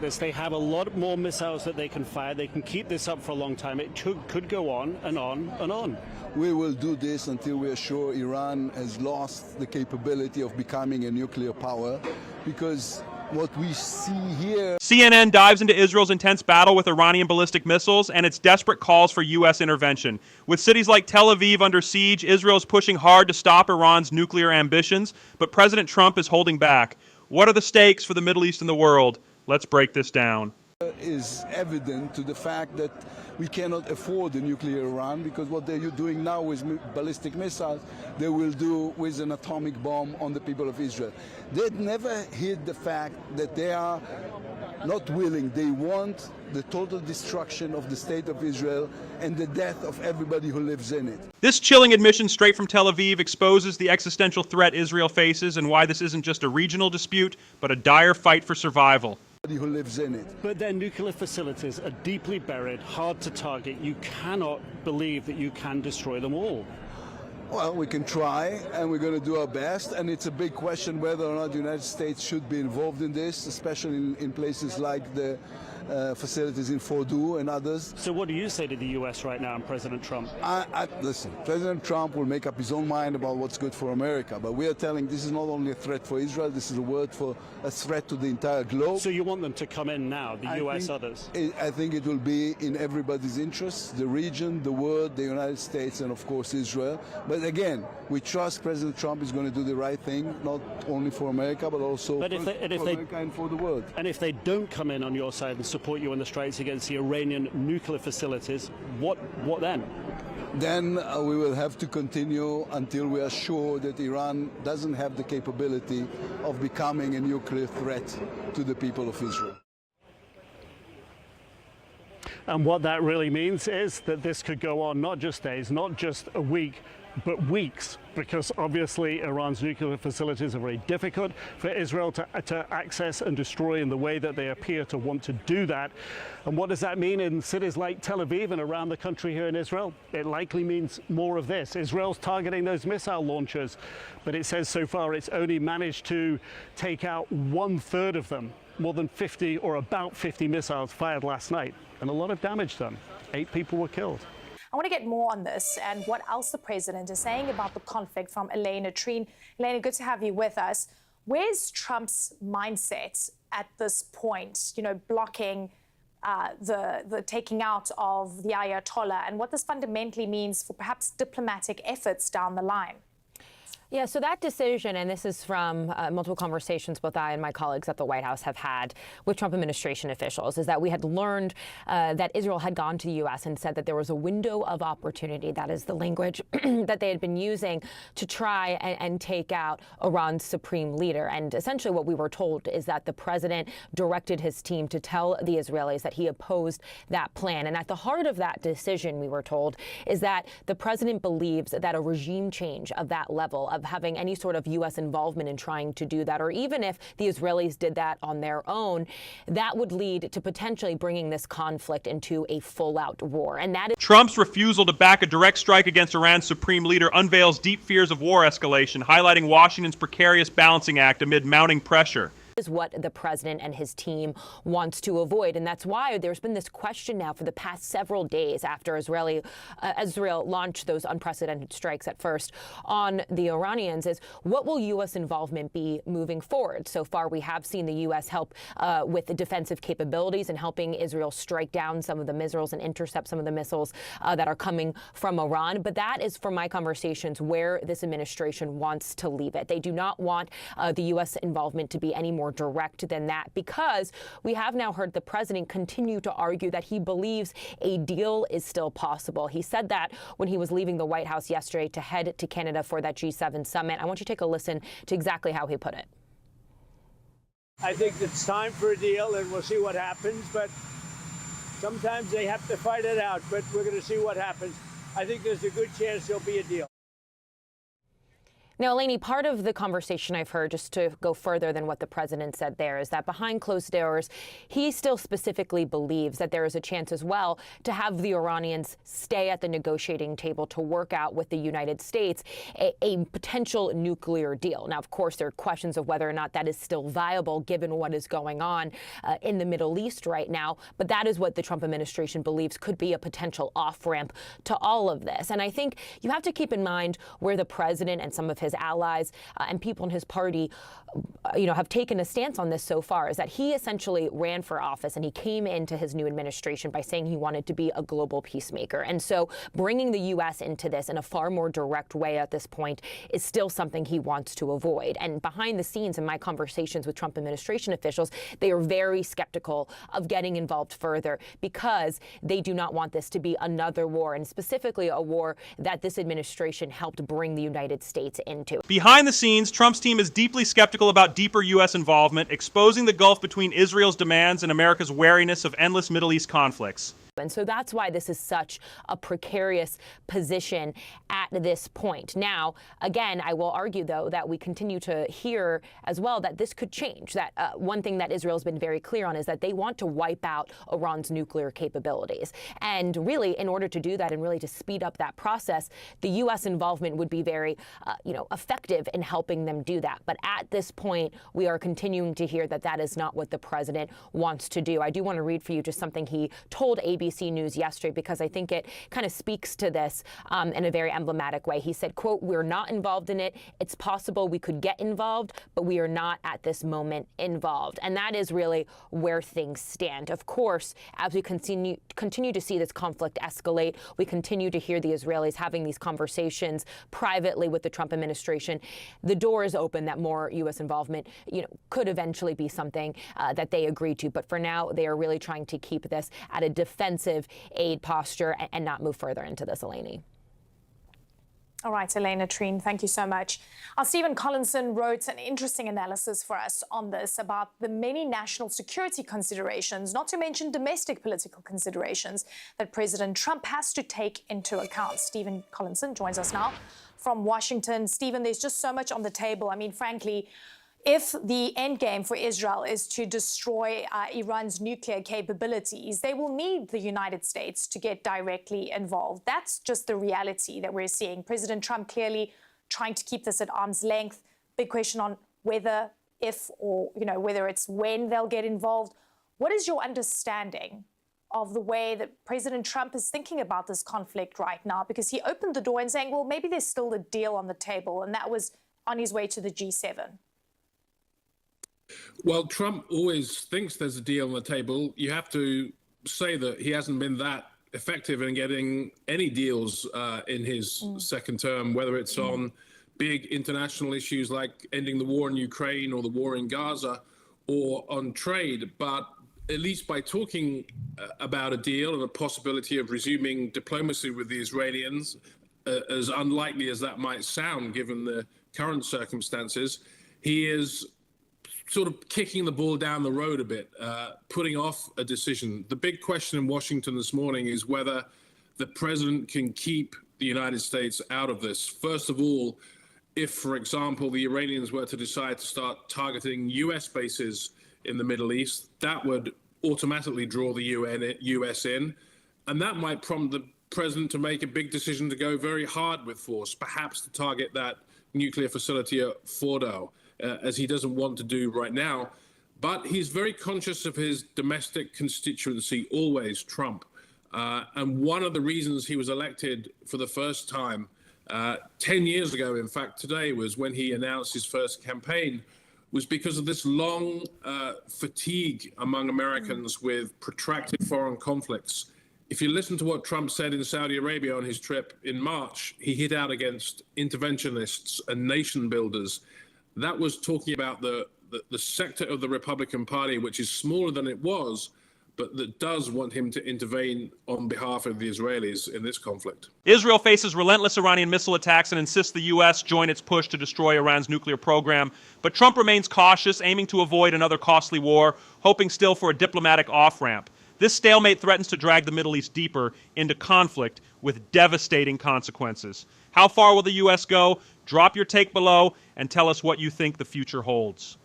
They have a lot more missiles that they can fire. They can keep this up for a long time. It could go on and on and on. We will do this until we are sure Iran has lost the capability of becoming a nuclear power, because what we see here... CNN dives into Israel's intense battle with Iranian ballistic missiles and its desperate calls for U.S. intervention. With cities like Tel Aviv under siege, Israel is pushing hard to stop Iran's nuclear ambitions, but President Trump is holding back. What are the stakes for the Middle East and the world? Let's break this down. Is evident to the fact that we cannot afford a nuclear Iran, because what they're doing now with ballistic missiles, they will do with an atomic bomb on the people of Israel. They never hid the fact that they are not willing. They want the total destruction of the state of Israel and the death of everybody who lives in it. This chilling admission straight from Tel Aviv exposes the existential threat Israel faces and why this isn't just a regional dispute, but a dire fight for survival. Who lives in it. But their nuclear facilities are deeply buried, hard to target. You cannot believe that you can destroy them all. Well, we can try, and we're going to do our best, and it's a big question whether or not the United States should be involved in this, especially in places like the facilities in Fordow and others. So what do you say to the U.S. right now and President Trump? Listen, President Trump will make up his own mind about what's good for America, but we are telling this is not only a threat for Israel, this is a threat to the entire globe. So you want them to come in now, the U.S., others? I think it will be in everybody's interest, the region, the world, the United States, and of course Israel. But again, we trust President Trump is going to do the right thing, not only for America, but also for America and for the world. And if they don't come in on your side and support you in the strikes against the Iranian nuclear facilities, what then? Then we will have to continue until we are sure that Iran doesn't have the capability of becoming a nuclear threat to the people of Israel. And what that really means is that this could go on not just days, not just a week, but weeks, because obviously Iran's nuclear facilities are very difficult for Israel to access and destroy in the way that they appear to want to do that. And what does that mean in cities like Tel Aviv and around the country here in Israel? It likely means more of this. Israel's targeting those missile launchers, but it says so far it's only managed to take out 1/3 of them. More than 50 or about 50 missiles fired last night, and a lot of damage done. 8 people were killed. I want to get more on this and what else the president is saying about the conflict from Elena Treen. Elena, good to have you with us. Where's Trump's mindset at this point, blocking the taking out of the Ayatollah, and what this fundamentally means for perhaps diplomatic efforts down the line? Yeah, so that decision, and this is from multiple conversations both I and my colleagues at the White House have had with Trump administration officials, is that we had learned that Israel had gone to the U.S. and said that there was a window of opportunity, that is the language that they had been using, to try and take out Iran's supreme leader. And essentially what we were told is that the president directed his team to tell the Israelis that he opposed that plan. And at the heart of that decision, we were told, is that the president believes that a regime change of that level, of having any sort of U.S. involvement in trying to do that, or even if the Israelis did that on their own, that would lead to potentially bringing this conflict into a full-out war. And that is Trump's refusal to back a direct strike against Iran's supreme leader unveils deep fears of war escalation, highlighting Washington's precarious balancing act amid mounting pressure. Is what the president and his team wants to avoid. And that's why there's been this question now for the past several days after Israel launched those unprecedented strikes at first on the Iranians, is what will U.S. involvement be moving forward? So far, we have seen the U.S. help with the defensive capabilities and helping Israel strike down some of the missiles and intercept some of the missiles that are coming from Iran. But that is, from my conversations, where this administration wants to leave it. They do not want the U.S. involvement to be any more direct than that, because we have now heard the president continue to argue that he believes a deal is still possible. He said that when he was leaving the White House yesterday to head to Canada for that G7 summit. I want you to take a listen to exactly how he put it. I think it's time for a deal, and we'll see what happens, but sometimes they have to fight it out, but we're going to see what happens. I think there's a good chance there'll be a deal. Now, Eleni, part of the conversation I've heard, just to go further than what the president said there, is that behind closed doors, he still specifically believes that there is a chance as well to have the Iranians stay at the negotiating table to work out with the United States a potential nuclear deal. Now, of course, there are questions of whether or not that is still viable given what is going on in the Middle East right now. But that is what the Trump administration believes could be a potential off-ramp to all of this. And I think you have to keep in mind where the president and some of his allies and people in his party, have taken a stance on this so far, is that he essentially ran for office and he came into his new administration by saying he wanted to be a global peacemaker. And so bringing the U.S. into this in a far more direct way at this point is still something he wants to avoid. And behind the scenes in my conversations with Trump administration officials, they are very skeptical of getting involved further because they do not want this to be another war, and specifically a war that this administration helped bring the United States into. Behind the scenes, Trump's team is deeply skeptical about deeper U.S. involvement, exposing the gulf between Israel's demands and America's wariness of endless Middle East conflicts. And so that's why this is such a precarious position at this point. Now, again, I will argue, though, that we continue to hear as well that this could change. That one thing that Israel's been very clear on is that they want to wipe out Iran's nuclear capabilities. And really, in order to do that and really to speed up that process, the U.S. involvement would be very, effective in helping them do that. But at this point, we are continuing to hear that that is not what the president wants to do. I do want to read for you just something he told ABC News yesterday, because I think it kind of speaks to this in a very emblematic way. He said, quote, "We're not involved in it. It's possible we could get involved, but we are not at this moment involved." And that is really where things stand. Of course, as we continue to see this conflict escalate, we continue to hear the Israelis having these conversations privately with the Trump administration. The door is open that more U.S. involvement, could eventually be something that they agree to. But for now, they are really trying to keep this at a defensive aid posture and not move further into this, Eleni. All right, Elena Treen, thank you so much. Our Stephen Collinson wrote an interesting analysis for us on this about the many national security considerations, not to mention domestic political considerations, that President Trump has to take into account. Stephen Collinson joins us now from Washington. Stephen, there's just so much on the table. I mean, frankly, if the end game for Israel is to destroy Iran's nuclear capabilities, they will need the United States to get directly involved. That's just the reality that we're seeing. President Trump clearly trying to keep this at arm's length. Big question on whether, if, or whether it's when they'll get involved. What is your understanding of the way that President Trump is thinking about this conflict right now? Because he opened the door and saying, well, maybe there's still a deal on the table, and that was on his way to the G7. Well, Trump always thinks there's a deal on the table. You have to say that he hasn't been that effective in getting any deals in his second term, whether it's on big international issues like ending the war in Ukraine or the war in Gaza, or on trade. But at least by talking about a deal and a possibility of resuming diplomacy with the Israelis, as unlikely as that might sound given the current circumstances, he is sort of kicking the ball down the road a bit, putting off a decision. The big question in Washington this morning is whether the president can keep the United States out of this. First of all, if, for example, the Iranians were to decide to start targeting U.S. bases in the Middle East, that would automatically draw the U.S. in, and that might prompt the president to make a big decision to go very hard with force, perhaps to target that nuclear facility at Fordow, as he doesn't want to do right now. But he's very conscious of his domestic constituency, always, Trump. And one of the reasons he was elected for the first time 10 years ago, in fact, today was when he announced his first campaign, was because of this long fatigue among Americans with protracted foreign conflicts. If you listen to what Trump said in Saudi Arabia on his trip in March, he hit out against interventionists and nation builders. That was talking about the sector of the Republican Party, which is smaller than it was, but that does want him to intervene on behalf of the Israelis in this conflict. Israel faces relentless Iranian missile attacks and insists the U.S. join its push to destroy Iran's nuclear program. But Trump remains cautious, aiming to avoid another costly war, hoping still for a diplomatic off-ramp. This stalemate threatens to drag the Middle East deeper into conflict with devastating consequences. How far will the U.S. go? Drop your take below and tell us what you think the future holds.